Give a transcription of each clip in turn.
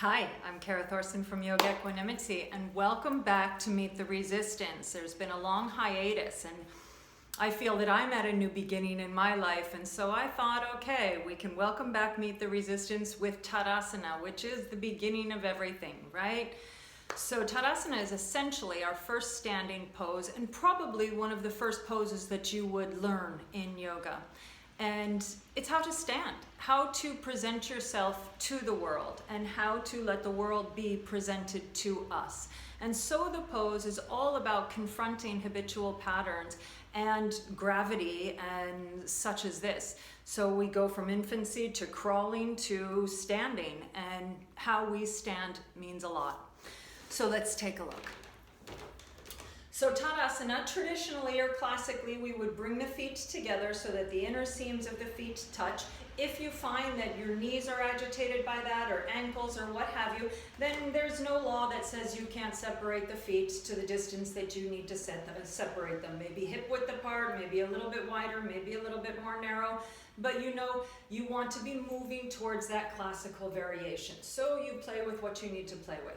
Hi, I'm Kara Thorsen from Yoga Equanimity, and welcome back to Meet the Resistance. There's been a long hiatus, and I feel that I'm at a new beginning in my life, and so I thought, okay, we can welcome back Meet the Resistance with Tadasana, which is the beginning of everything, right? So Tadasana is essentially our first standing pose, and probably one of the first poses that you would learn in yoga. And it's how to stand, how to present yourself to the world, and how to let the world be presented to us. And so the pose is all about confronting habitual patterns and gravity and such as this. So we go from infancy to crawling to standing, and how we stand means a lot. So let's take a look. So Tadasana, traditionally or classically, we would bring the feet together so that the inner seams of the feet touch. If you find that your knees are agitated by that, or ankles, or what have you, then there's no law that says you can't separate the feet to the distance that you need to separate them. Maybe hip width apart, maybe a little bit wider, maybe a little bit more narrow. But you know, you want to be moving towards that classical variation. So you play with what you need to play with.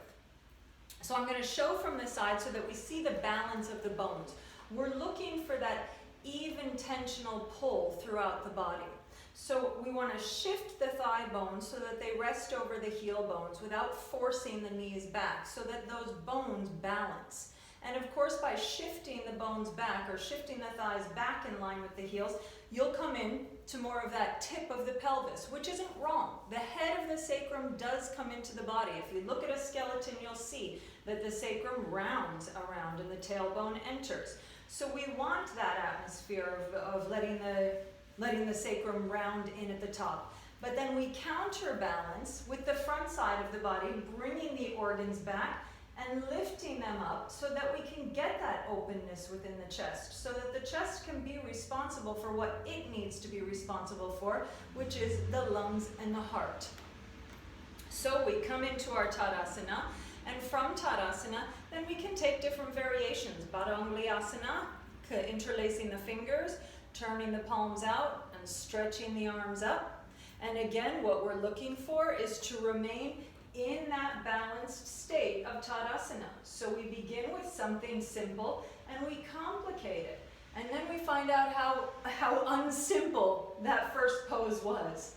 So I'm going to show from the side so that we see the balance of the bones. We're looking for that even tensional pull throughout the body. So we want to shift the thigh bones so that they rest over the heel bones without forcing the knees back, so that those bones balance. And of course, by shifting the bones back, or shifting the thighs back in line with the heels, you'll come in to more of that tip of the pelvis, which isn't wrong. The head of the sacrum does come into the body. If you look at a skeleton, you'll see that the sacrum rounds around and the tailbone enters. So we want that atmosphere of letting the sacrum round in at the top. But then we counterbalance with the front side of the body, bringing the organs back and lifting them up so that we can get that openness within the chest, so that the chest can be responsible for what it needs to be responsible for, which is the lungs and the heart. So we come into our Tadasana, and from Tadasana, then we can take different variations. Badangliasana, interlacing the fingers, turning the palms out, and stretching the arms up. And again, what we're looking for is to remain in that balanced state of Tadasana. So we begin with something simple and we complicate it. And then we find out how unsimple that first pose was.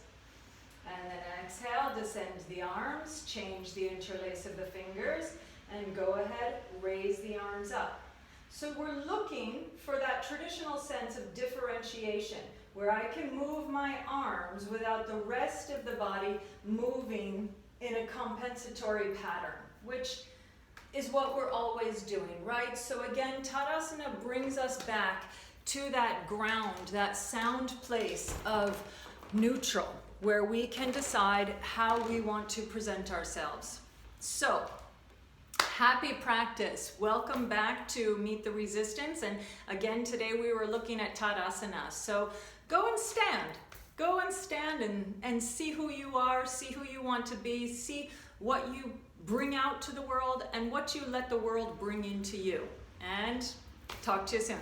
And then exhale, descend the arms, change the interlace of the fingers, and go ahead, raise the arms up. So we're looking for that traditional sense of differentiation, where I can move my arms without the rest of the body moving in a compensatory pattern, which is what we're always doing, right? So again, Tadasana brings us back to that ground, that sound place of neutral, where we can decide how we want to present ourselves. So, happy practice. Welcome back to Meet the Resistance. And again, today we were looking at Tadasana. So go and stand. Go and stand and see who you are, see who you want to be, see what you bring out to the world and what you let the world bring into you. And talk to you soon.